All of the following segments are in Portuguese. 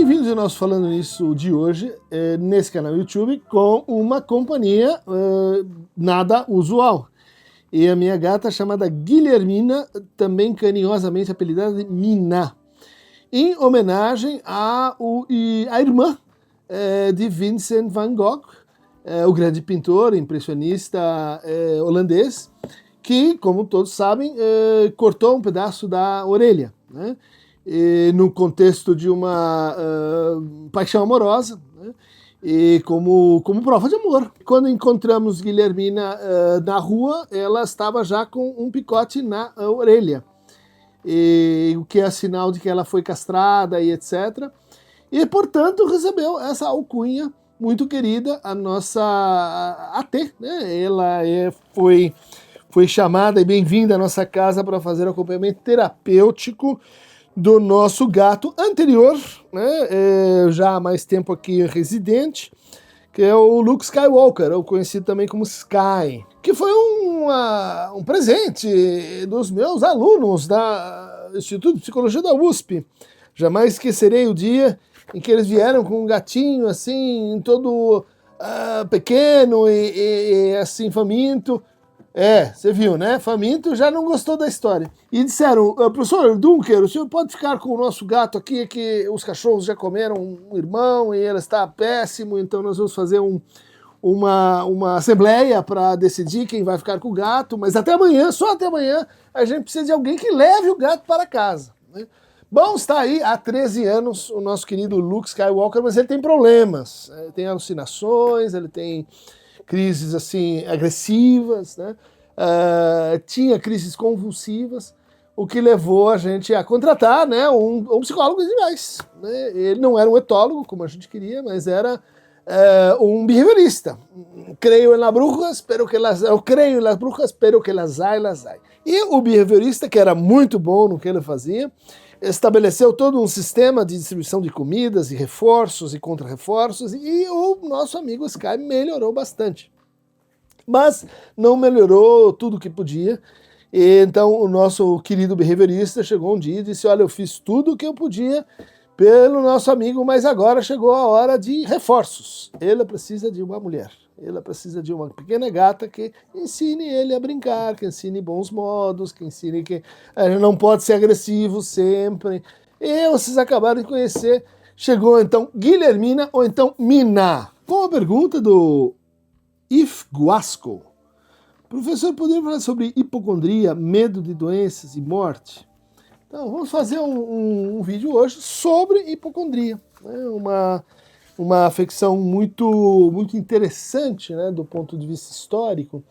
Bem-vindos ao nosso Falando Nisso de hoje, nesse canal YouTube, com uma companhia nada usual. E a minha gata chamada Guilhermina, também carinhosamente apelidada de Mina, em homenagem à irmã de Vincent van Gogh, o grande pintor, impressionista holandês, que, como todos sabem, cortou um pedaço da orelha, né? No contexto de uma paixão amorosa, né? E como prova de amor. Quando encontramos Guilhermina na rua, ela estava já com um picote na orelha, o que é sinal de que ela foi castrada e etc. E, portanto, recebeu essa alcunha muito querida, a nossa AT, né? Ela foi chamada e bem-vinda à nossa casa para fazer acompanhamento terapêutico do nosso gato anterior, né, já há mais tempo aqui residente, que é o Luke Skywalker, ou conhecido também como Sky, que foi um presente dos meus alunos do Instituto de Psicologia da USP. Jamais esquecerei o dia em que eles vieram com um gatinho assim, todo pequeno e assim faminto. Você viu, né? Faminto já não gostou da história. E disseram, professor Dunker, o senhor pode ficar com o nosso gato aqui, que os cachorros já comeram um irmão e ele está péssimo, então nós vamos fazer uma assembleia para decidir quem vai ficar com o gato, mas até amanhã, só até amanhã, a gente precisa de alguém que leve o gato para casa, né? Bom, está aí há 13 anos o nosso querido Luke Skywalker, mas ele tem problemas, ele tem alucinações, ele tem crises assim agressivas, né? Tinha crises convulsivas, o que levou a gente a contratar, né, um psicólogo de animais, né? Ele não era um etólogo, como a gente queria, mas era um behaviorista. Creio nas bruxas, espero que las hay. E o behaviorista, que era muito bom no que ele fazia, estabeleceu todo um sistema de distribuição de comidas e reforços e contra-reforços, e o nosso amigo Sky melhorou bastante. Mas não melhorou tudo o que podia, e então o nosso querido behaviorista chegou um dia e disse, olha, eu fiz tudo o que eu podia pelo nosso amigo, mas agora chegou a hora de reforços. Ele precisa de uma mulher. Ele precisa de uma pequena gata que ensine ele a brincar, que ensine bons modos, que ensine que ele não pode ser agressivo sempre. E vocês acabaram de conhecer. Chegou então Guilhermina, ou então Mina. Com a pergunta do If Guasco. Professor, poderia falar sobre hipocondria, medo de doenças e morte? Então, vamos fazer um vídeo hoje sobre hipocondria, né? Uma afecção muito interessante, né, do ponto de vista histórico.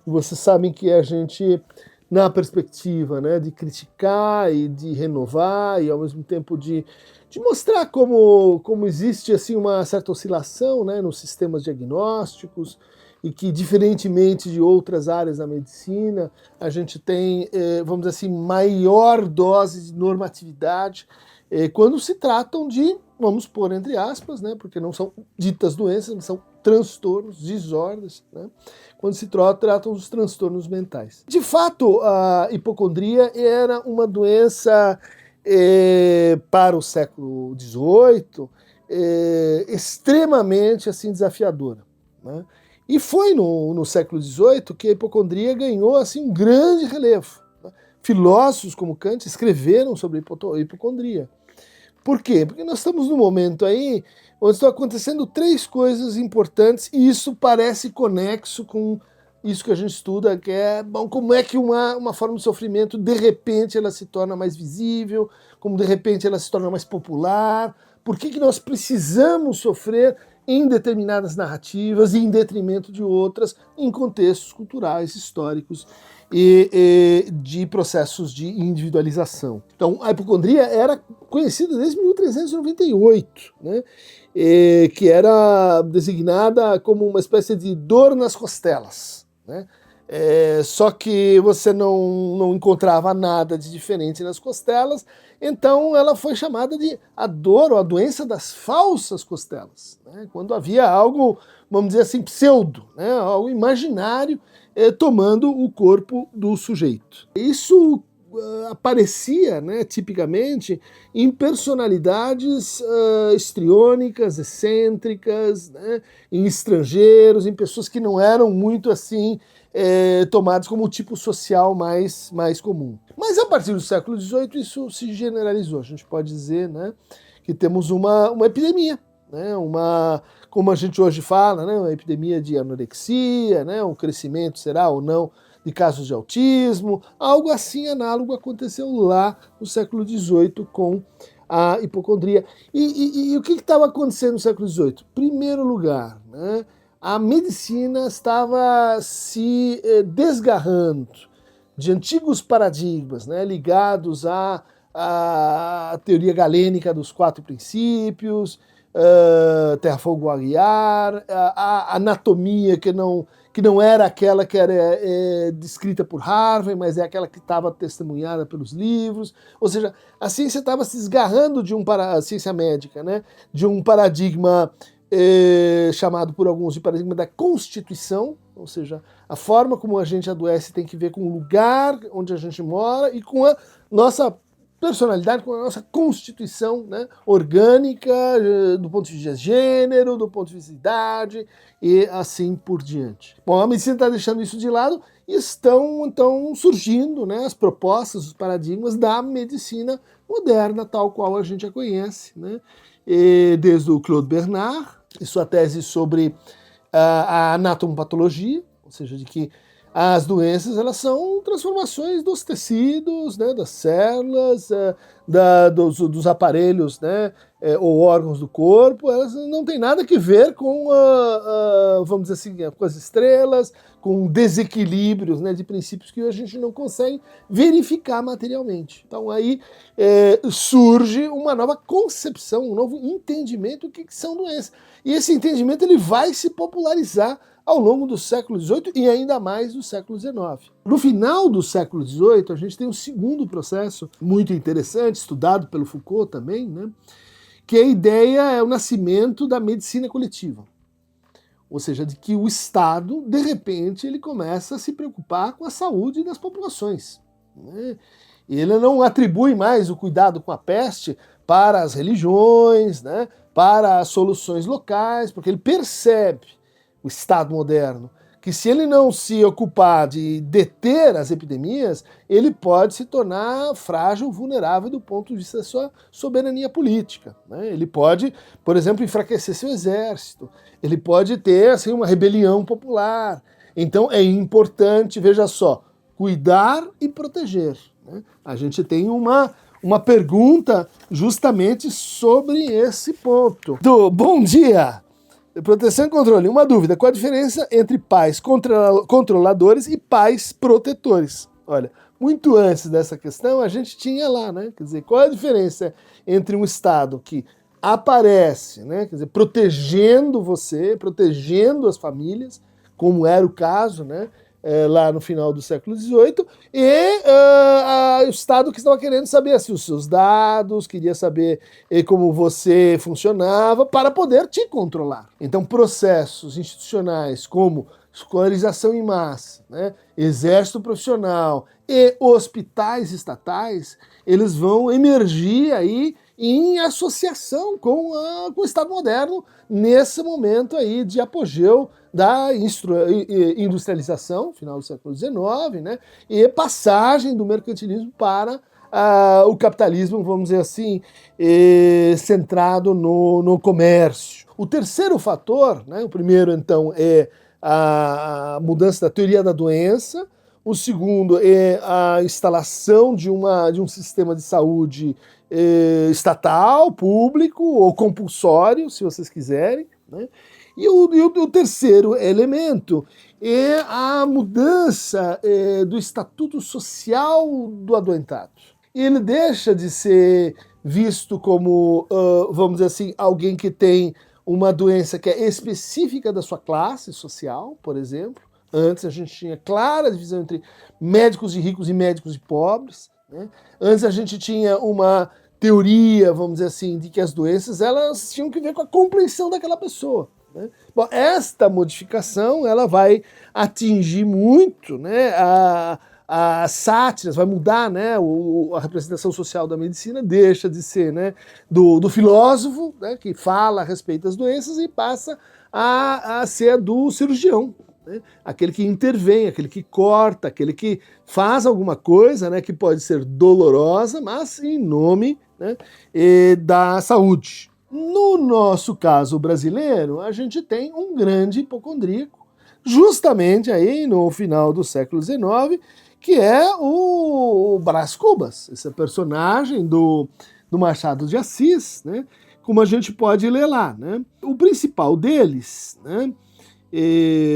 E vocês sabem que a gente, na perspectiva, né, de criticar e de renovar, e ao mesmo tempo de mostrar como existe assim, uma certa oscilação, né, nos sistemas diagnósticos, e que, diferentemente de outras áreas da medicina, a gente tem, vamos dizer assim, maior dose de normatividade quando se tratam de, vamos pôr entre aspas, né, porque não são ditas doenças, mas são transtornos, desordens, né, quando se tratam dos transtornos mentais. De fato, a hipocondria era uma doença para o século XVIII extremamente assim, desafiadora, né? E foi no século XVIII que a hipocondria ganhou assim, um grande relevo, né? Filósofos como Kant escreveram sobre a hipocondria. Por quê? Porque nós estamos num momento aí onde estão acontecendo três coisas importantes e isso parece conexo com isso que a gente estuda, que é bom, como é que uma forma de sofrimento, de repente, ela se torna mais visível, como de repente ela se torna mais popular, por que nós precisamos sofrer em determinadas narrativas e em detrimento de outras, em contextos culturais, históricos e de processos de individualização. Então, a hipocondria era conhecida desde 1398, né? Que era designada como uma espécie de dor nas costelas, né? Só que você não encontrava nada de diferente nas costelas, então ela foi chamada de a dor ou a doença das falsas costelas, né? Quando havia algo, vamos dizer assim, pseudo, né? Algo imaginário tomando o corpo do sujeito. Isso aparecia, né, tipicamente em personalidades histriônicas, excêntricas, né, em estrangeiros, em pessoas que não eram muito assim tomadas como o tipo social mais comum. Mas a partir do século XVIII isso se generalizou. A gente pode dizer, né, que temos uma epidemia, né, como a gente hoje fala, né, uma epidemia de anorexia, né, um crescimento, será ou não, de casos de autismo, algo assim análogo aconteceu lá no século XVIII com a hipocondria. E o que estava acontecendo no século XVIII? Primeiro lugar, né, a medicina estava se desgarrando de antigos paradigmas, né, ligados à teoria galênica dos 4 princípios, terra, fogo, água e ar, a anatomia que não era aquela que era descrita por Harvey, mas é aquela que estava testemunhada pelos livros. Ou seja, a ciência estava se desgarrando a ciência médica, né, de um paradigma chamado por alguns de paradigma da constituição, ou seja, a forma como a gente adoece tem que ver com o lugar onde a gente mora e com a nossa personalidade, com a nossa constituição, né, orgânica, do ponto de vista de gênero, do ponto de vista de idade e assim por diante. Bom, a medicina está deixando isso de lado e estão então surgindo, né, as propostas, os paradigmas da medicina moderna, tal qual a gente a conhece, né, desde o Claude Bernard e sua tese sobre a anatomopatologia, ou seja, de que as doenças elas são transformações dos tecidos, né, das células, dos aparelhos, né, ou órgãos do corpo. Elas não têm nada que ver com, vamos dizer assim, com as estrelas, com desequilíbrios, né, de princípios que a gente não consegue verificar materialmente. Então aí surge uma nova concepção, um novo entendimento do que são doenças. E esse entendimento ele vai se popularizar ao longo do século XVIII e ainda mais do século XIX. No final do século XVIII, a gente tem um segundo processo muito interessante, estudado pelo Foucault também, né, que a ideia é o nascimento da medicina coletiva. Ou seja, de que o Estado, de repente, ele começa a se preocupar com a saúde das populações, né? Ele não atribui mais o cuidado com a peste para as religiões, né, para as soluções locais, porque ele percebe, o Estado moderno, que se ele não se ocupar de deter as epidemias, ele pode se tornar frágil, vulnerável do ponto de vista da sua soberania política, né? Ele pode, por exemplo, enfraquecer seu exército, ele pode ter assim, uma rebelião popular. Então é importante, veja só, cuidar e proteger, né? A gente tem uma pergunta justamente sobre esse ponto. Bom dia! Proteção e controle. Uma dúvida, qual a diferença entre pais controladores e pais protetores? Olha, muito antes dessa questão, a gente tinha lá, né? Quer dizer, qual a diferença entre um Estado que aparece, né? Quer dizer, protegendo você, protegendo as famílias, como era o caso, né? Lá no final do século XVIII, e o Estado que estava querendo saber assim, os seus dados, queria saber como você funcionava, para poder te controlar. Então, processos institucionais como escolarização em massa, né, exército profissional e hospitais estatais, eles vão emergir aí em associação com o Estado moderno nesse momento aí de apogeu da industrialização, final do século XIX, né, e passagem do mercantilismo para o capitalismo, vamos dizer assim, centrado no comércio. O terceiro fator, né, o primeiro então é a mudança da teoria da doença, o segundo é a instalação de um sistema de saúde estatal, público ou compulsório, se vocês quiserem, né? E o terceiro elemento é a mudança do estatuto social do adoentado. Ele deixa de ser visto como, vamos dizer assim, alguém que tem uma doença que é específica da sua classe social, por exemplo. Antes a gente tinha clara divisão entre médicos de ricos e médicos de pobres, né? Antes a gente tinha uma teoria, vamos dizer assim, de que as doenças elas tinham que ver com a compreensão daquela pessoa, né? Bom, esta modificação ela vai atingir muito, né, as sátiras, vai mudar, né, a representação social da medicina deixa de ser, né, do filósofo, né, que fala a respeito das doenças e passa a ser do cirurgião, né, aquele que intervém, aquele que corta, aquele que faz alguma coisa, né, que pode ser dolorosa, mas em nome, né, da saúde. No nosso caso brasileiro, a gente tem um grande hipocondríaco, justamente aí no final do século XIX, que é o Brás Cubas, esse personagem do Machado de Assis, né, como a gente pode ler lá, né. O principal deles, né,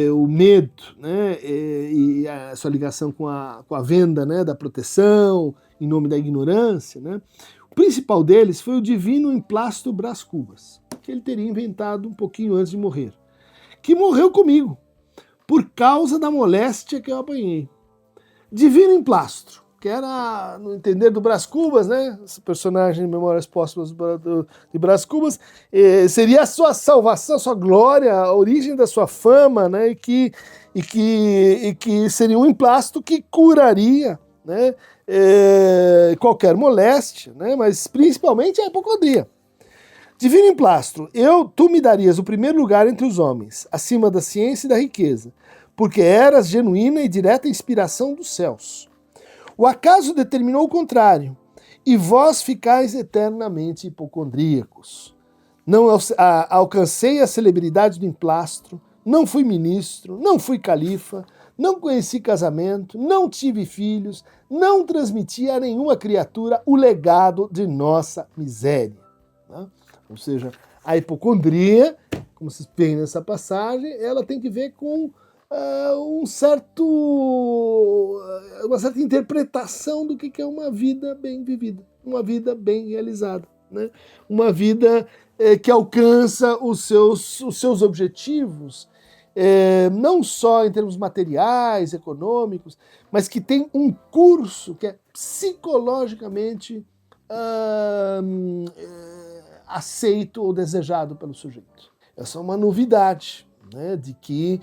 o medo, né, e a sua ligação com a venda, né, da proteção, em nome da ignorância, né, o principal deles foi o divino emplasto Brás Cubas, que ele teria inventado um pouquinho antes de morrer, que morreu comigo, por causa da moléstia que eu apanhei. Divino Emplastro, que era, no entender do Brás Cubas, né, esse personagem de Memórias Póstumas de Brás Cubas, seria a sua salvação, a sua glória, a origem da sua fama, né, e que seria um emplasto que curaria, né, qualquer moléstia, né, mas principalmente a hipocondria. Divino Emplastro, tu me darias o primeiro lugar entre os homens, acima da ciência e da riqueza, porque eras genuína e direta inspiração dos céus. O acaso determinou o contrário, e vós ficais eternamente hipocondríacos. Não alcancei a celebridade do emplastro, não fui ministro, não fui califa, não conheci casamento, não tive filhos, não transmiti a nenhuma criatura o legado de nossa miséria. Né? Ou seja, a hipocondria, como se vê nessa passagem, ela tem que ver com uma certa interpretação do que é uma vida bem vivida, uma vida bem realizada, né? Uma vida que alcança os seus objetivos, não só em termos materiais, econômicos, mas que tem um curso que é psicologicamente aceito ou desejado pelo sujeito. Essa é uma novidade, né, de que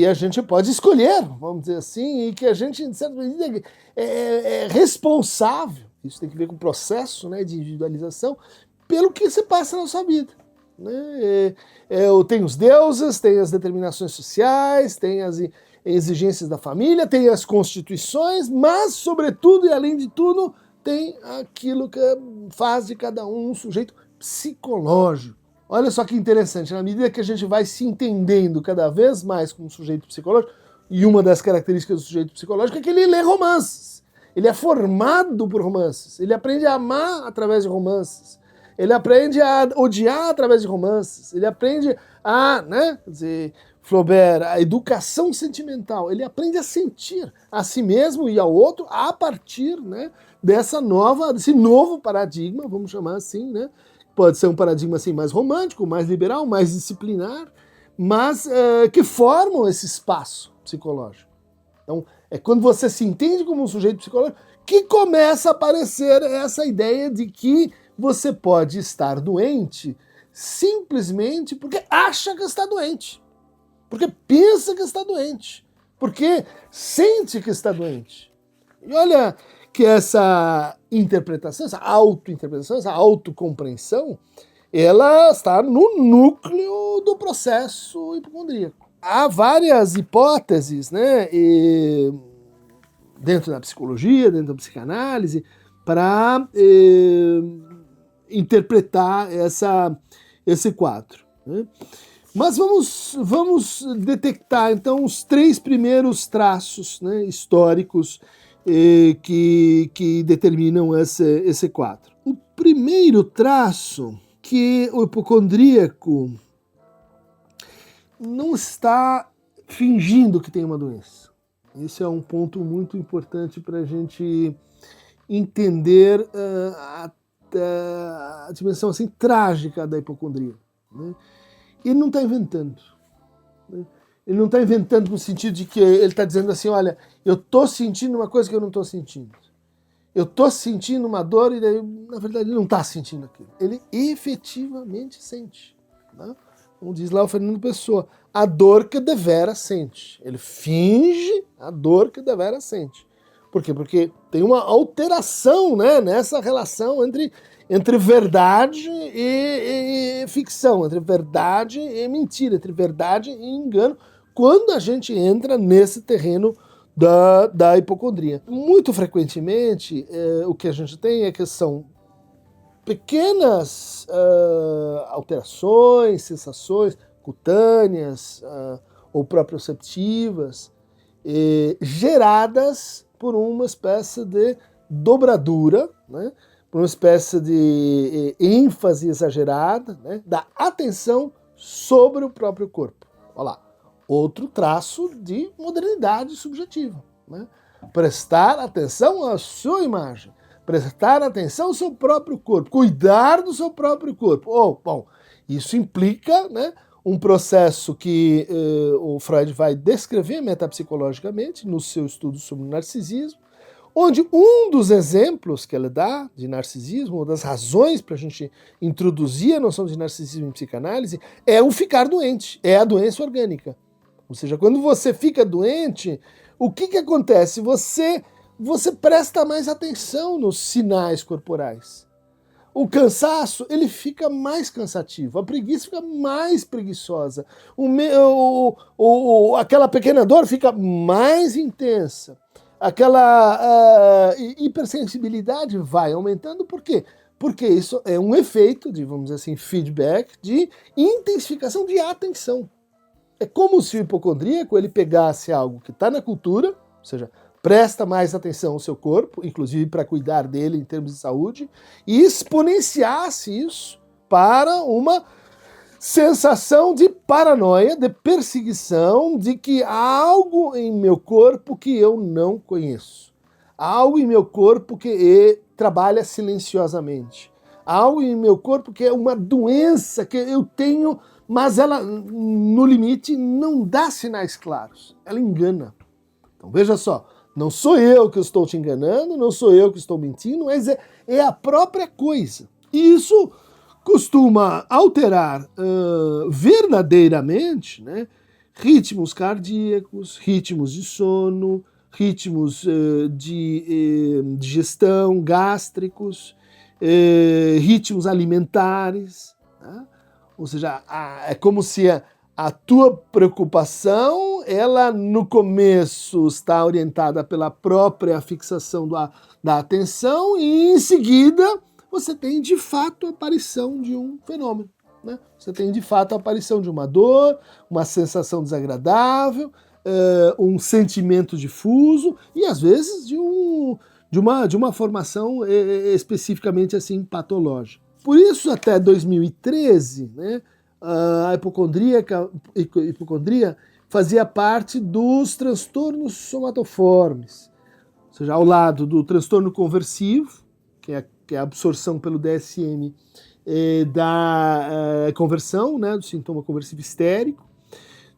a gente pode escolher, vamos dizer assim, e que a gente, de certa medida, é responsável, isso tem que ver com o processo, né, de individualização, pelo que se passa na sua vida. Né? Tem os deuses, tem as determinações sociais, tem as exigências da família, tem as constituições, mas, sobretudo e além de tudo, tem aquilo que faz de cada um sujeito psicológico. Olha só que interessante, na medida que a gente vai se entendendo cada vez mais como sujeito psicológico, e uma das características do sujeito psicológico é que ele lê romances, ele é formado por romances, ele aprende a amar através de romances, ele aprende a odiar através de romances, ele aprende a, né, quer dizer, Flaubert, a educação sentimental, ele aprende a sentir a si mesmo e ao outro a partir, né, desse novo paradigma, vamos chamar assim, né? Pode ser um paradigma assim, mais romântico, mais liberal, mais disciplinar, mas que formam esse espaço psicológico. Então, é quando você se entende como um sujeito psicológico que começa a aparecer essa ideia de que você pode estar doente simplesmente porque acha que está doente, porque pensa que está doente, porque sente que está doente. E olha que essa interpretação, essa autointerpretação, essa autocompreensão, ela está no núcleo do processo hipocondríaco. Há várias hipóteses, né, dentro da psicologia, dentro da psicanálise, para interpretar esse quadro. Né? Mas vamos detectar, então, os 3 primeiros traços, né, históricos que determinam esse quadro. O primeiro traço, que o hipocondríaco não está fingindo que tem uma doença. Esse é um ponto muito importante para a gente entender a dimensão assim, trágica da hipocondria. Né? Ele não está inventando. Né? Ele não está inventando no sentido de que ele está dizendo assim, olha, eu estou sentindo uma coisa que eu não estou sentindo. Eu estou sentindo uma dor e daí, na verdade, ele não está sentindo aquilo. Ele efetivamente sente. Né? Como diz lá o Fernando Pessoa, a dor que devera sente. Ele finge a dor que devera sente. Por quê? Porque tem uma alteração, né, nessa relação entre verdade e ficção, entre verdade e mentira, entre verdade e engano, quando a gente entra nesse terreno da hipocondria. Muito frequentemente, o que a gente tem é que são pequenas alterações, sensações cutâneas ou proprioceptivas, geradas por uma espécie de dobradura, né? Por uma espécie de ênfase exagerada, né? Da atenção sobre o próprio corpo. Olha lá, outro traço de modernidade subjetiva, né? Prestar atenção à sua imagem, prestar atenção ao seu próprio corpo, cuidar do seu próprio corpo. Bom, isso implica, né, um processo que o Freud vai descrever metapsicologicamente no seu estudo sobre o narcisismo, onde um dos exemplos que ele dá de narcisismo, uma das razões para a gente introduzir a noção de narcisismo em psicanálise, é o ficar doente, é a doença orgânica. Ou seja, quando você fica doente, o que acontece? Você presta mais atenção nos sinais corporais. O cansaço, ele fica mais cansativo, a preguiça fica mais preguiçosa, aquela pequena dor fica mais intensa, aquela hipersensibilidade vai aumentando. Por quê? Porque isso é um efeito de, vamos dizer assim, feedback, de intensificação de atenção. É como se o hipocondríaco ele pegasse algo que está na cultura, ou seja, presta mais atenção ao seu corpo, inclusive para cuidar dele em termos de saúde, e exponenciasse isso para uma sensação de paranoia, de perseguição, de que há algo em meu corpo que eu não conheço. Há algo em meu corpo que trabalha silenciosamente. Há algo em meu corpo que é uma doença que eu tenho, mas ela, no limite, não dá sinais claros. Ela engana. Então veja só, não sou eu que estou te enganando, não sou eu que estou mentindo, mas é a própria coisa. E isso costuma alterar verdadeiramente, né, ritmos cardíacos, ritmos de sono, ritmos de digestão, gástricos, ritmos alimentares. Né? Ou seja, é como se a tua preocupação, ela no começo está orientada pela própria fixação da atenção e em seguida você tem de fato a aparição de um fenômeno. Né? Você tem de fato a aparição de uma dor, uma sensação desagradável, um sentimento difuso e às vezes de uma formação especificamente assim patológica. Por isso até 2013, né, a hipocondria fazia parte dos transtornos somatoformes, ou seja, ao lado do transtorno conversivo, que é a absorção pelo DSM da conversão, né, do sintoma conversivo histérico,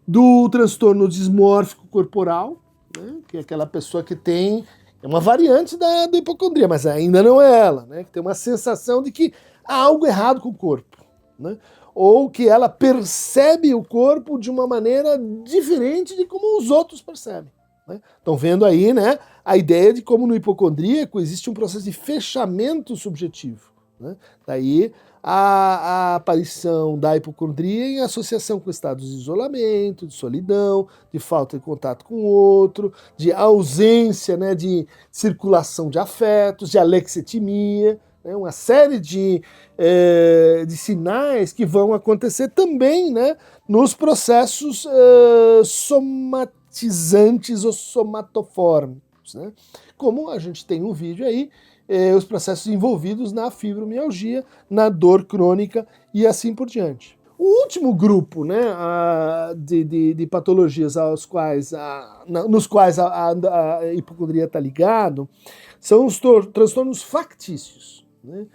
do transtorno dismórfico corporal, né, que é aquela pessoa que tem uma variante da hipocondria, mas ainda não é ela, né, que tem uma sensação de que há algo errado com o corpo, né, ou que ela percebe o corpo de uma maneira diferente de como os outros percebem. Né? Estão vendo aí, né, a ideia de como no hipocondríaco existe um processo de fechamento subjetivo. Né? Daí a aparição da hipocondria em associação com estados de isolamento, de solidão, de falta de contato com o outro, de ausência, né, de circulação de afetos, de alexithymia, né, uma série de sinais que vão acontecer também, né, nos processos somatizantes ou somatofórmicos, né? Como a gente tem um vídeo aí, os processos envolvidos na fibromialgia, na dor crônica e assim por diante. O último grupo, né, de patologias nos quais a hipocondria está ligado são os transtornos factícios, né,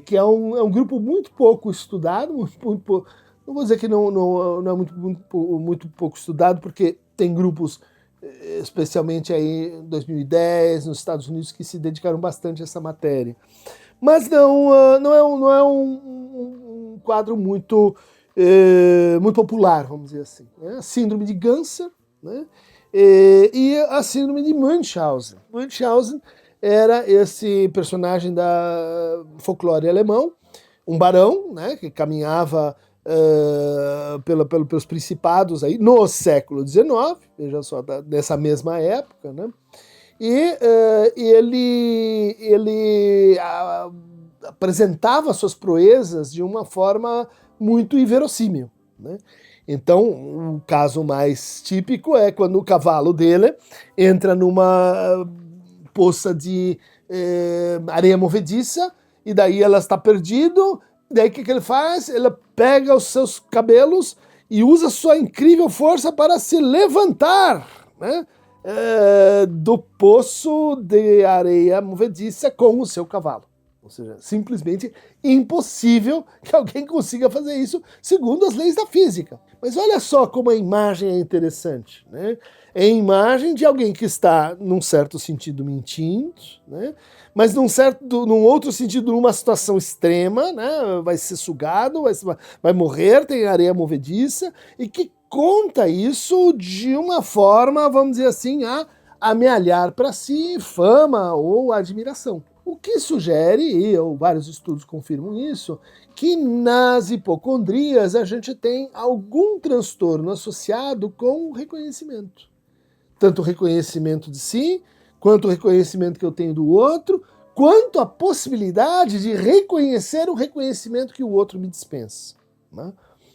que é um grupo muito pouco estudado, não vou dizer que não é muito pouco estudado, porque tem grupos, especialmente aí em 2010, nos Estados Unidos, que se dedicaram bastante a essa matéria. Mas não é um quadro muito popular, vamos dizer assim. Né? A síndrome de Ganser, né? E a síndrome de Munchausen. Munchausen era esse personagem da folclore alemão, um barão, né, que caminhava pelos principados aí no século XIX, veja só, nessa mesma época, né? E ele apresentava suas proezas de uma forma muito inverossímil, né? Então, o caso mais típico é quando o cavalo dele entra numa poça de areia movediça, e daí ela está perdido, e daí o que ele faz? Ele pega os seus cabelos e usa sua incrível força para se levantar, né, do poço de areia movediça com o seu cavalo. Ou seja, simplesmente impossível que alguém consiga fazer isso segundo as leis da física. Mas olha só como a imagem é interessante, né? É a imagem de alguém que está, num certo sentido, mentindo, né? Mas num outro sentido, numa situação extrema, né? Vai ser sugado, vai morrer, tem areia movediça, e que conta isso de uma forma, vamos dizer assim, a amealhar para si fama ou admiração. O que sugere, e vários estudos confirmam isso, que nas hipocondrias a gente tem algum transtorno associado com o reconhecimento. Tanto o reconhecimento de si, quanto o reconhecimento que eu tenho do outro, quanto a possibilidade de reconhecer o reconhecimento que o outro me dispensa, né?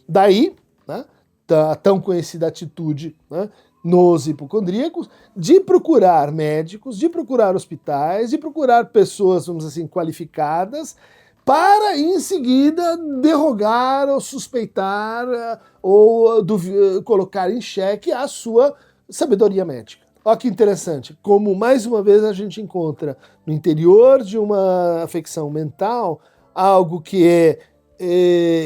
Daí, né, a tão conhecida atitude, né, nos hipocondríacos, de procurar médicos, de procurar hospitais, de procurar pessoas, vamos dizer assim, qualificadas, para em seguida derrogar ou suspeitar ou colocar em xeque a sua sabedoria médica. Olha que interessante, como mais uma vez a gente encontra no interior de uma afecção mental algo que é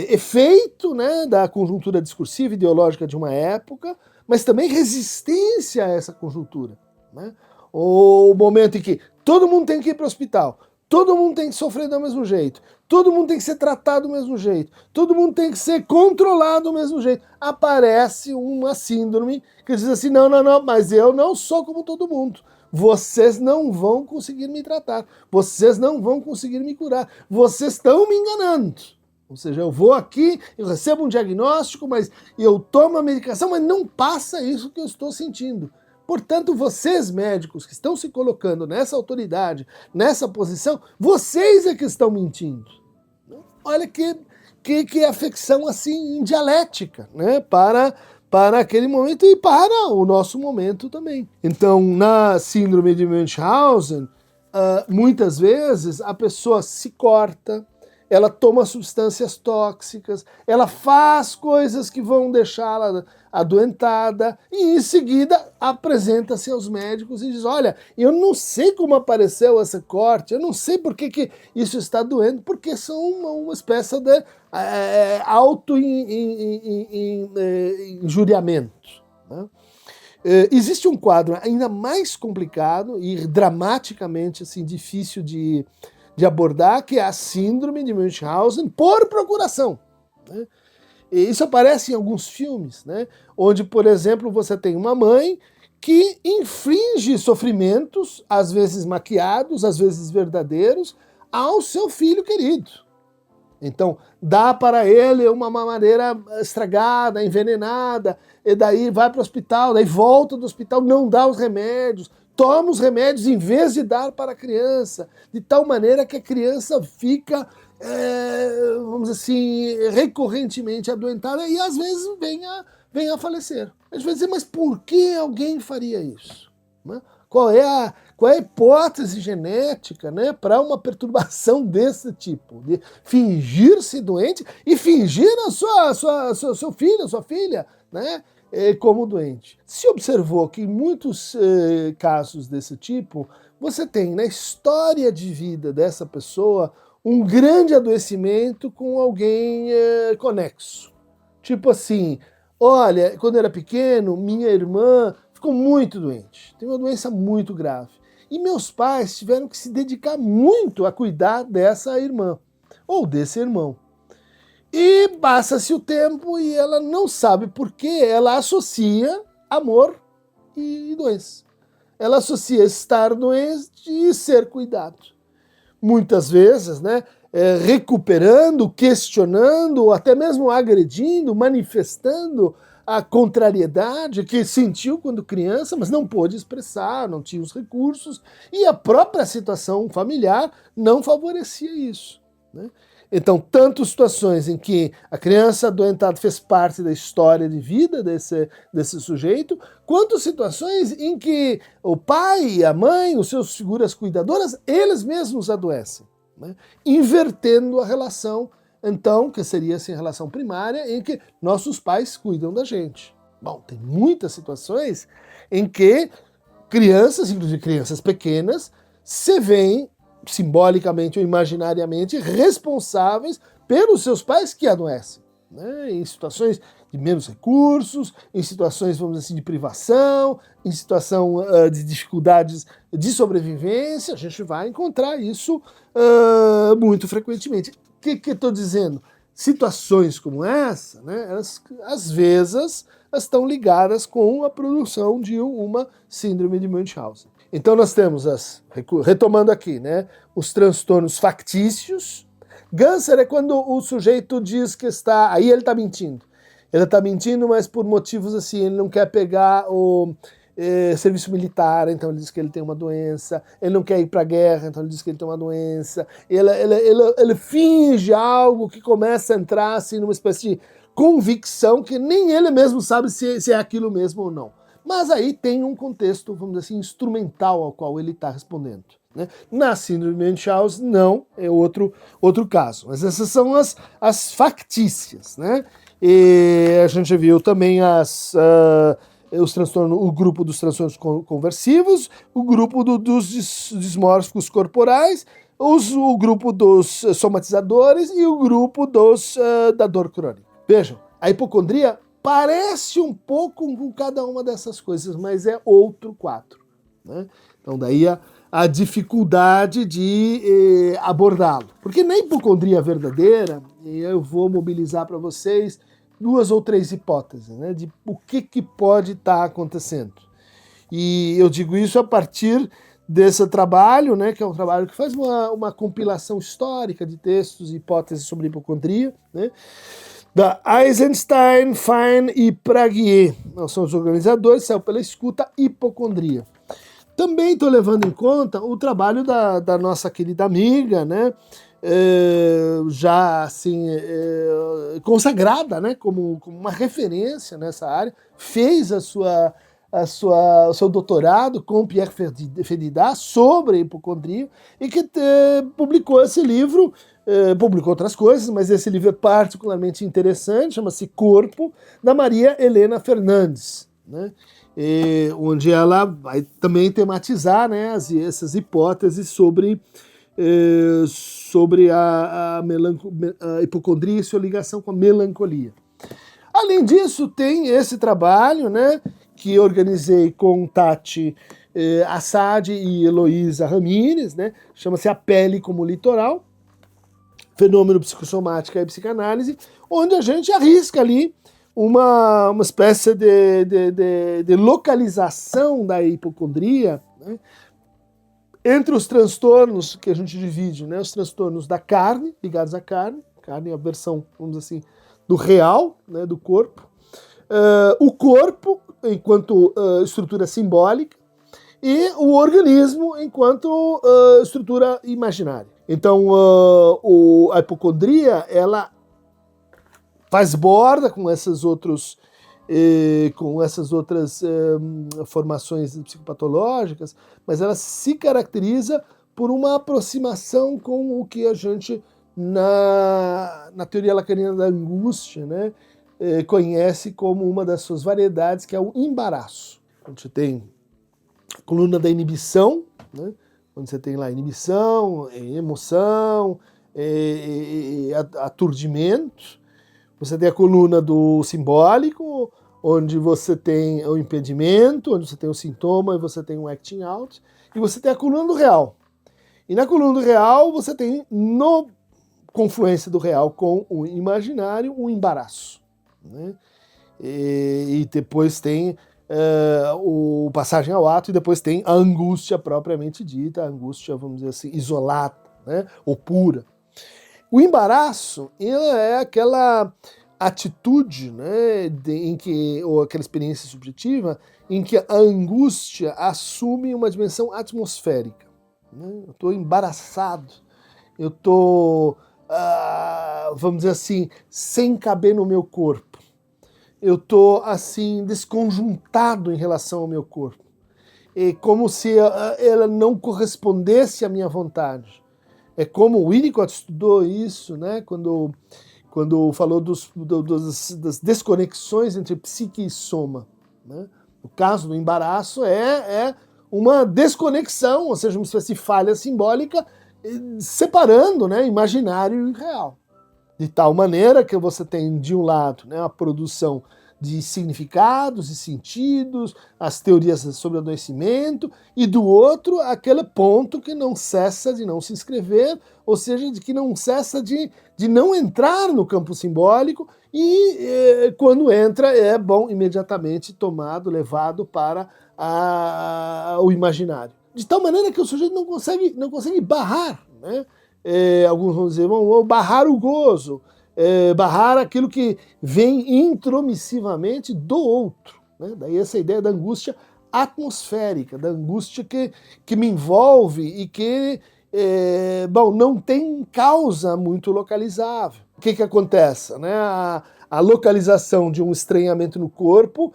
efeito, né, da conjuntura discursiva e ideológica de uma época, mas também resistência a essa conjuntura, né? O momento em que todo mundo tem que ir para o hospital, todo mundo tem que sofrer do mesmo jeito, todo mundo tem que ser tratado do mesmo jeito, todo mundo tem que ser controlado do mesmo jeito. Aparece uma síndrome que diz assim, não, mas eu não sou como todo mundo. Vocês não vão conseguir me tratar, vocês não vão conseguir me curar, vocês estão me enganando. Ou seja, eu vou aqui, eu recebo um diagnóstico, mas eu tomo a medicação, mas não passa isso que eu estou sentindo. Portanto, vocês médicos que estão se colocando nessa autoridade, nessa posição, vocês é que estão mentindo. Olha que afecção assim dialética, né, para aquele momento e para o nosso momento também. Então, na síndrome de Munchausen, muitas vezes a pessoa se corta, ela toma substâncias tóxicas, ela faz coisas que vão deixá-la adoentada e em seguida apresenta-se aos médicos e diz, olha, eu não sei como apareceu esse corte, eu não sei por que isso está doendo, porque são uma espécie de auto-injuriamento, né? Existe um quadro ainda mais complicado e dramaticamente assim, difícil de abordar, que é a síndrome de Munchausen por procuração, né? E isso aparece em alguns filmes, né? Onde, por exemplo, você tem uma mãe que inflige sofrimentos, às vezes maquiados, às vezes verdadeiros, ao seu filho querido. Então, dá para ele uma mamadeira estragada, envenenada, e daí vai para o hospital, daí volta do hospital, não dá os remédios, toma os remédios em vez de dar para a criança, de tal maneira que a criança fica, vamos dizer assim, recorrentemente adoentada e às vezes vem a falecer. A gente vai dizer, mas por que alguém faria isso? Né? Qual é a hipótese genética, né, para uma perturbação desse tipo? De fingir-se doente e fingir seu filho, sua filha, né, como doente. Se observou que em muitos casos desse tipo, você tem na história de vida dessa pessoa um grande adoecimento com alguém conexo. Tipo assim, olha, quando eu era pequeno, minha irmã ficou muito doente, tem uma doença muito grave. E meus pais tiveram que se dedicar muito a cuidar dessa irmã, ou desse irmão. E passa-se o tempo e ela não sabe por que ela associa amor e doença. Ela associa estar doente e ser cuidado. Muitas vezes, né, recuperando, questionando, ou até mesmo agredindo, manifestando a contrariedade que sentiu quando criança, mas não pôde expressar, não tinha os recursos, e a própria situação familiar não favorecia isso, né? Então, tanto situações em que a criança adoentada fez parte da história de vida desse sujeito, quanto situações em que o pai, a mãe, os seus figuras cuidadoras, eles mesmos adoecem, né? Invertendo a relação, então, que seria assim, a relação primária, em que nossos pais cuidam da gente. Bom, tem muitas situações em que crianças, inclusive crianças pequenas, se veem simbolicamente ou imaginariamente responsáveis pelos seus pais que adoecem, né? Em situações de menos recursos, em situações, vamos dizer assim, de privação, em situação de dificuldades de sobrevivência, a gente vai encontrar isso muito frequentemente. O que estou dizendo? Situações como essa, né, elas, às vezes, estão ligadas com a produção de uma síndrome de Munchausen. Então nós temos, retomando aqui, né, os transtornos factícios. Câncer é quando o sujeito diz que está... Aí ele está mentindo. Ele está mentindo, mas por motivos assim, ele não quer pegar o serviço militar, então ele diz que ele tem uma doença. Ele não quer ir para a guerra, então ele diz que ele tem uma doença. Ele finge algo que começa a entrar assim, numa espécie de convicção que nem ele mesmo sabe se é aquilo mesmo ou não. Mas aí tem um contexto, vamos dizer assim, instrumental ao qual ele está respondendo, né? Na síndrome de Munchausen, não, é outro caso. Mas essas são as factícias, né? E a gente viu também os transtornos, o grupo dos transtornos conversivos, o grupo dos dismórficos corporais, o grupo dos somatizadores e o grupo da dor crônica. Vejam, a hipocondria parece um pouco com cada uma dessas coisas, mas é outro quadro, né? Então daí a dificuldade de abordá-lo. Porque na hipocondria verdadeira, eu vou mobilizar para vocês 2 ou 3 hipóteses, né, de o que pode estar acontecendo. E eu digo isso a partir desse trabalho, né, que é um trabalho que faz uma compilação histórica de textos e hipóteses sobre hipocondria, né, da Eisenstein, Fine e Praguier. Nós somos os organizadores, saiu pela Escuta Hipocondria. Também estou levando em conta o trabalho da nossa querida amiga, né, já assim consagrada, né, como uma referência nessa área, fez o seu doutorado com Pierre Fedidas sobre hipocondria e que publicou esse livro. Publicou outras coisas, mas esse livro é particularmente interessante, chama-se Corpo, da Maria Helena Fernandes, né? Onde ela vai também tematizar, né, essas hipóteses sobre a hipocondria e sua ligação com a melancolia. Além disso, tem esse trabalho, né, que organizei com Tati Assad e Heloísa Ramírez, né, chama-se A Pele como Litoral, Fenômeno Psicossomática e Psicanálise, onde a gente arrisca ali uma espécie de localização da hipocondria, né, entre os transtornos que a gente divide, né, os transtornos da carne, ligados à carne é a versão, vamos dizer assim, do real, né, do corpo, o corpo enquanto estrutura simbólica e o organismo enquanto estrutura imaginária. Então, a hipocondria, ela faz borda com essas outras formações psicopatológicas, mas ela se caracteriza por uma aproximação com o que a gente, na teoria lacaniana da angústia, né, conhece como uma das suas variedades, que é o embaraço. A gente tem a coluna da inibição, né, onde você tem lá inibição, emoção, aturdimento. Você tem a coluna do simbólico, onde você tem o impedimento, onde você tem o sintoma e você tem o acting out. E você tem a coluna do real. E na coluna do real você tem, no confluência do real com o imaginário, um embaraço, né? E depois tem o passagem ao ato, e depois tem a angústia propriamente dita, a angústia, vamos dizer assim, isolada, né, ou pura. O embaraço, ela é aquela atitude, né, ou aquela experiência subjetiva em que a angústia assume uma dimensão atmosférica. Né? Eu estou embaraçado, eu estou, vamos dizer assim, sem caber no meu corpo. Eu estou assim desconjuntado em relação ao meu corpo. É como se ela não correspondesse à minha vontade. É como o Winnicott estudou isso, né, quando falou das desconexões entre psique e soma. Né? O caso do embaraço é uma desconexão, ou seja, uma espécie de falha simbólica, separando, né, imaginário e real. De tal maneira que você tem, de um lado, né, a produção de significados e sentidos, as teorias sobre adoecimento, e do outro, aquele ponto que não cessa de não se inscrever, ou seja, de que não cessa de não entrar no campo simbólico, e quando entra é bom imediatamente tomado, levado para o imaginário. De tal maneira que o sujeito não consegue barrar, né? Alguns vão dizer, vão barrar o gozo, barrar aquilo que vem intromissivamente do outro. Né? Daí essa ideia da angústia atmosférica, da angústia que me envolve e que não tem causa muito localizável. O que acontece? Né? A localização de um estranhamento no corpo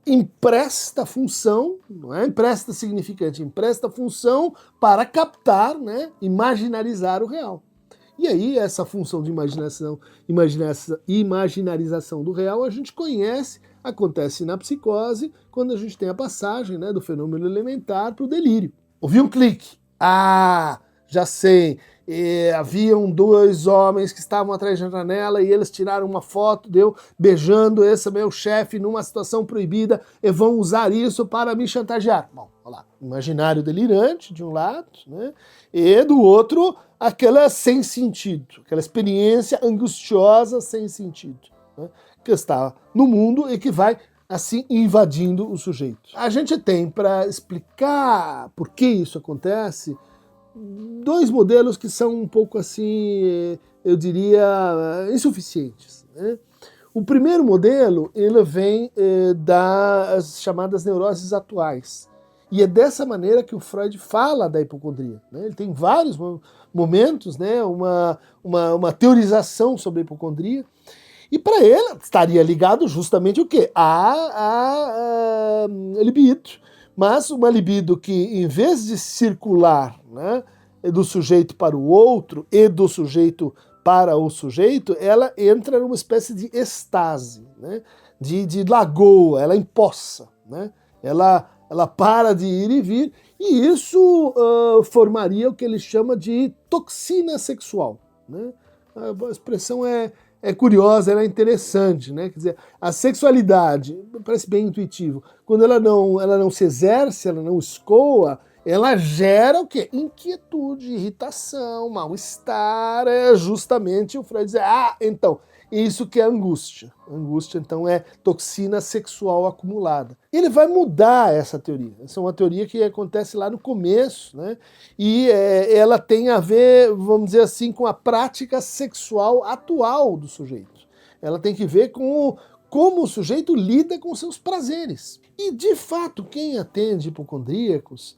empresta função, não é empresta significante, empresta função para captar, né, imaginarizar o real. E aí essa função de imaginarização do real a gente conhece, acontece na psicose, quando a gente tem a passagem, né, do fenômeno elementar para o delírio. Ouvi um clique. Já sei. Haviam dois homens que estavam atrás da janela e eles tiraram uma foto de eu beijando esse meu chefe numa situação proibida e vão usar isso para me chantagear. Bom, olha lá, imaginário delirante de um lado, né? E do outro, aquela sem sentido, aquela experiência angustiosa sem sentido, né? Que está no mundo e que vai assim invadindo o sujeito. A gente tem, para explicar por que isso acontece, dois modelos que são um pouco assim, eu diria, insuficientes. Né? O primeiro modelo, ele vem das chamadas neuroses atuais. E é dessa maneira que o Freud fala da hipocondria. Né? Ele tem vários momentos, né, uma teorização sobre a hipocondria. E para ele estaria ligado justamente o quê? A libido. Mas uma libido que, em vez de circular, né, do sujeito para o outro e do sujeito para o sujeito, ela entra numa espécie de estase, né, de lagoa, ela empoça, né, ela para de ir e vir, e isso formaria o que ele chama de toxina sexual. Né? A expressão é curiosa, ela é interessante, né? Quer dizer, a sexualidade, parece bem intuitivo, quando ela não se exerce, ela não escoa, ela gera o quê? Inquietude, irritação, mal-estar, justamente o Freud diz, então, isso que é angústia. Angústia, então, é toxina sexual acumulada. Ele vai mudar essa teoria. Essa é uma teoria que acontece lá no começo, né? E ela tem a ver, vamos dizer assim, com a prática sexual atual do sujeito. Ela tem que ver com como o sujeito lida com seus prazeres. E, de fato, quem atende hipocondríacos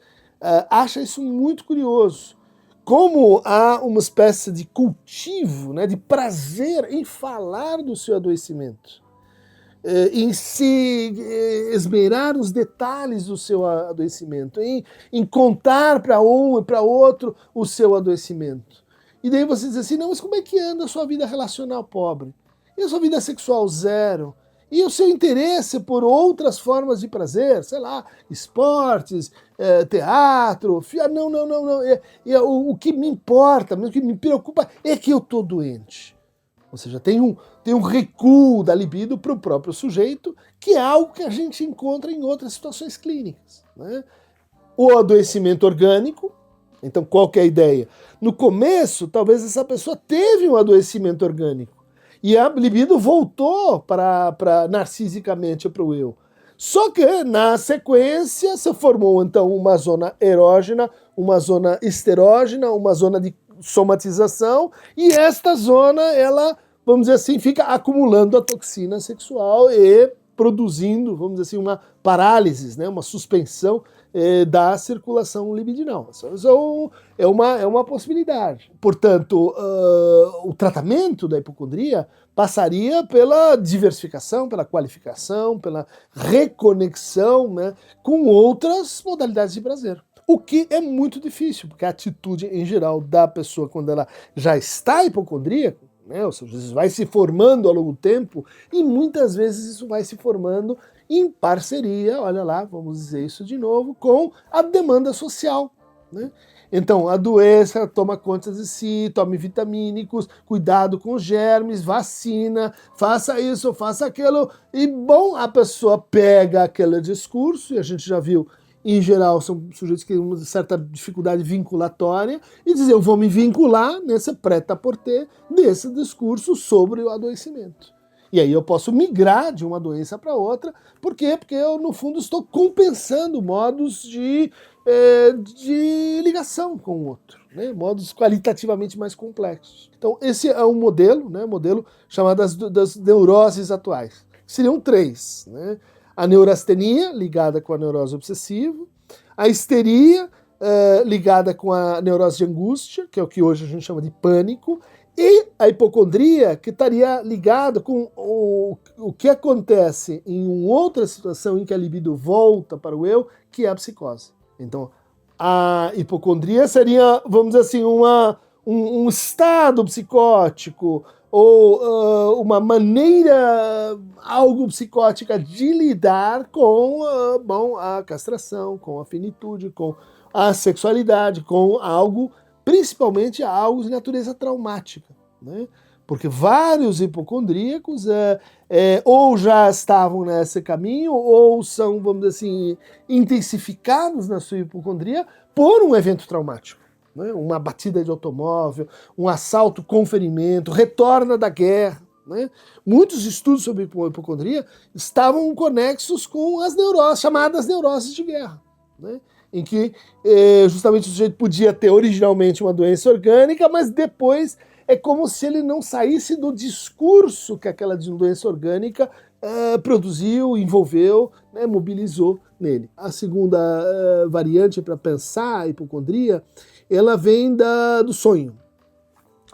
acha isso muito curioso. Como há uma espécie de cultivo, né, de prazer em falar do seu adoecimento, em se esmerar nos detalhes do seu adoecimento, em contar para um e para outro o seu adoecimento. E daí você diz assim, não, mas como é que anda a sua vida relacional pobre? E a sua vida sexual zero? E o seu interesse por outras formas de prazer, sei lá, esportes, teatro, não. O que me importa, o que me preocupa é que eu estou doente. Ou seja, tem um recuo da libido para o próprio sujeito, que é algo que a gente encontra em outras situações clínicas. Né? O adoecimento orgânico, então qual que é a ideia? No começo, talvez essa pessoa teve um adoecimento orgânico, e a libido voltou narcisicamente para o eu. Só que, na sequência, se formou, então, uma zona erógena, uma zona esterógena, uma zona de somatização, e esta zona, ela, vamos dizer assim, fica acumulando a toxina sexual e produzindo, vamos dizer assim, uma parálise, né, uma suspensão da circulação libidinal. Isso é uma possibilidade. Portanto, o tratamento da hipocondria passaria pela diversificação, pela qualificação, pela reconexão, né, com outras modalidades de prazer. O que é muito difícil, porque a atitude em geral da pessoa quando ela já está hipocondríaca, né, ou seja, isso vai se formando ao longo do tempo, e muitas vezes isso vai se formando em parceria, olha lá, vamos dizer isso de novo, com a demanda social, né? Então, a doença toma conta de si, tome vitamínicos, cuidado com os germes, vacina, faça isso, faça aquilo, e bom, a pessoa pega aquele discurso, e a gente já viu, em geral, são sujeitos que têm uma certa dificuldade vinculatória, e dizer, eu vou me vincular nesse prêt-à-porter desse discurso sobre o adoecimento. E aí eu posso migrar de uma doença para outra. Por quê? Porque eu, no fundo, estou compensando modos de ligação com o outro, né? Modos qualitativamente mais complexos. Então, esse é um modelo, né? Modelo chamado das neuroses atuais. Seriam 3, né? A neurastenia, ligada com a neurose obsessiva, a histeria, ligada com a neurose de angústia, que é o que hoje a gente chama de pânico, e a hipocondria, que estaria ligada com o que acontece em uma outra situação em que a libido volta para o eu, que é a psicose. Então, a hipocondria seria, vamos dizer assim, um estado psicótico ou uma maneira algo psicótica de lidar com a castração, com a finitude, com a sexualidade, com algo, principalmente algo de natureza traumática, né? Porque vários hipocondríacos ou já estavam nesse caminho, ou são, vamos dizer assim, intensificados na sua hipocondria por um evento traumático, né? Uma batida de automóvel, um assalto com ferimento, retorna da guerra, né? Muitos estudos sobre hipocondria estavam conexos com as neuroses, chamadas neuroses de guerra, né? Em que justamente o sujeito podia ter originalmente uma doença orgânica, mas depois é como se ele não saísse do discurso que aquela doença orgânica produziu, envolveu, né, mobilizou nele. A segunda variante para pensar a hipocondria, ela vem do sonho.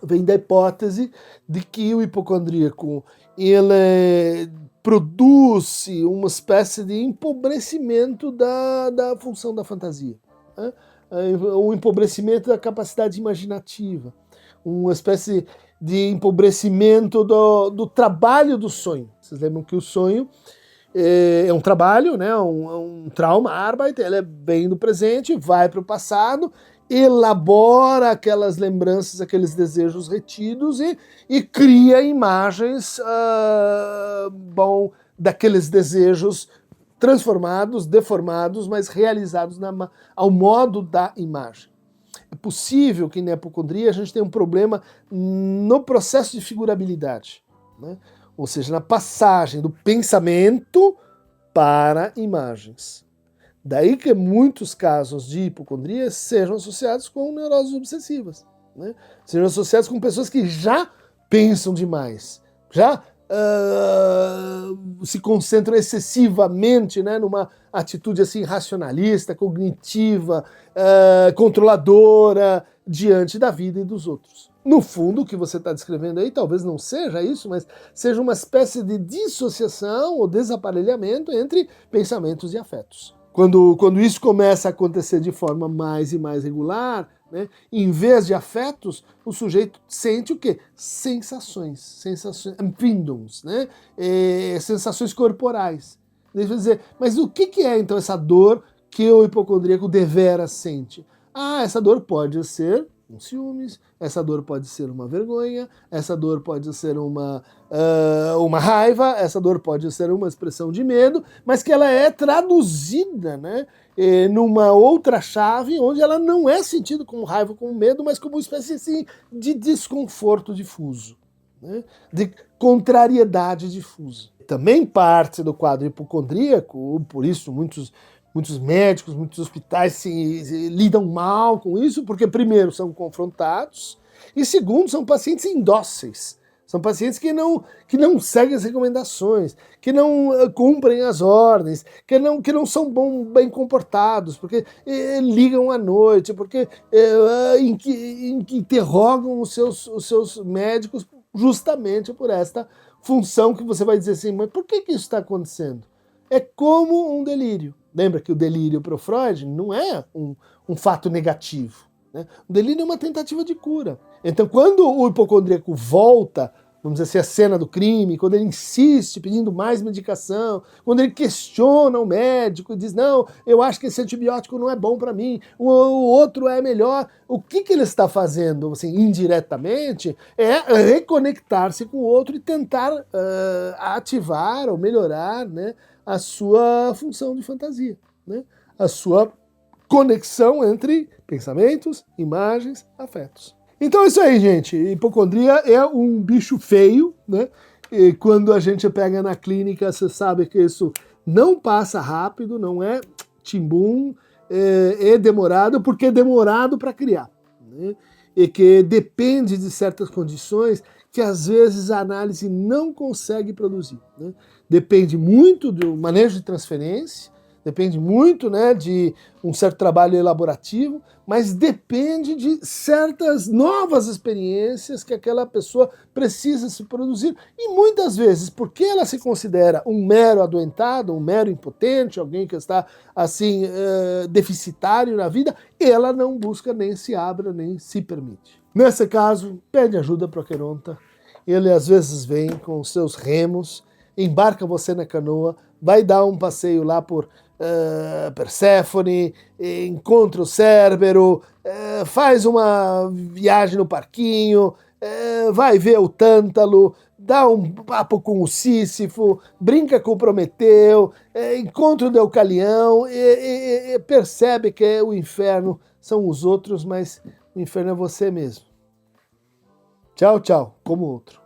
Vem da hipótese de que o hipocondríaco ele produz uma espécie de empobrecimento da função da fantasia, né? Um empobrecimento da capacidade imaginativa, uma espécie de empobrecimento do trabalho do sonho. Vocês lembram que o sonho é um trabalho, né? um trauma, Arbeit, ele vem do presente, vai para o passado, elabora aquelas lembranças, aqueles desejos retidos e cria imagens daqueles desejos transformados, deformados, mas realizados ao modo da imagem. É possível que na hipocondria a gente tenha um problema no processo de figurabilidade, né? Ou seja, na passagem do pensamento para imagens. Daí que muitos casos de hipocondria sejam associados com neuroses obsessivas, né? Sejam associados com pessoas que já pensam demais, já se concentram excessivamente, né, numa atitude assim racionalista, cognitiva, controladora diante da vida e dos outros. No fundo, o que você está descrevendo aí talvez não seja isso, mas seja uma espécie de dissociação ou desaparelhamento entre pensamentos e afetos. Quando isso começa a acontecer de forma mais e mais regular, né, em vez de afetos, o sujeito sente o quê? Sensações, empfindungs, né? Sensações corporais. Deixa eu dizer, mas o que é então essa dor que o hipocondríaco deveras sente? Essa dor pode ser um ciúmes, essa dor pode ser uma vergonha, essa dor pode ser uma raiva, essa dor pode ser uma expressão de medo, mas que ela é traduzida, né, numa outra chave onde ela não é sentida como raiva, como medo, mas como uma espécie assim, de desconforto difuso, né, de contrariedade difusa. também parte do quadro hipocondríaco, por isso muitos médicos, muitos hospitais se lidam mal com isso, porque primeiro são confrontados, e segundo são pacientes indóceis. São pacientes que não seguem as recomendações, que não cumprem as ordens, que não são bem comportados, porque ligam à noite, porque interrogam os seus médicos justamente por esta função que você vai dizer assim, mas por que isso está acontecendo? É como um delírio. Lembra que o delírio para o Freud não é um fato negativo, né? O delírio é uma tentativa de cura. Então, quando o hipocondríaco volta, vamos dizer assim, a cena do crime, quando ele insiste pedindo mais medicação, quando ele questiona o médico e diz, não, eu acho que esse antibiótico não é bom para mim, o outro é melhor, o que ele está fazendo, assim, indiretamente, é reconectar-se com o outro e tentar ativar ou melhorar, né, a sua função de fantasia, né, a sua conexão entre pensamentos, imagens, afetos. Então é isso aí, gente. Hipocondria é um bicho feio, né? E quando a gente pega na clínica, você sabe que isso não passa rápido, não é timbum, é demorado, porque é demorado para criar, né? E que depende de certas condições que às vezes a análise não consegue produzir, né? Depende muito do manejo de transferência, depende muito, né, de um certo trabalho elaborativo, mas depende de certas novas experiências que aquela pessoa precisa se produzir. E muitas vezes, porque ela se considera um mero adoentado, um mero impotente, alguém que está assim deficitário na vida, ela não busca, nem se abre, nem se permite. Nesse caso, pede ajuda para o Aqueronta. Ele às vezes vem com os seus remos, embarca você na canoa, vai dar um passeio lá por Perséfone, encontra o Cérbero, faz uma viagem no parquinho, vai ver o Tântalo, dá um papo com o Sísifo, brinca com o Prometeu, encontra o Deucalião e percebe que o inferno são os outros, mas o inferno é você mesmo. Tchau, tchau, como outro.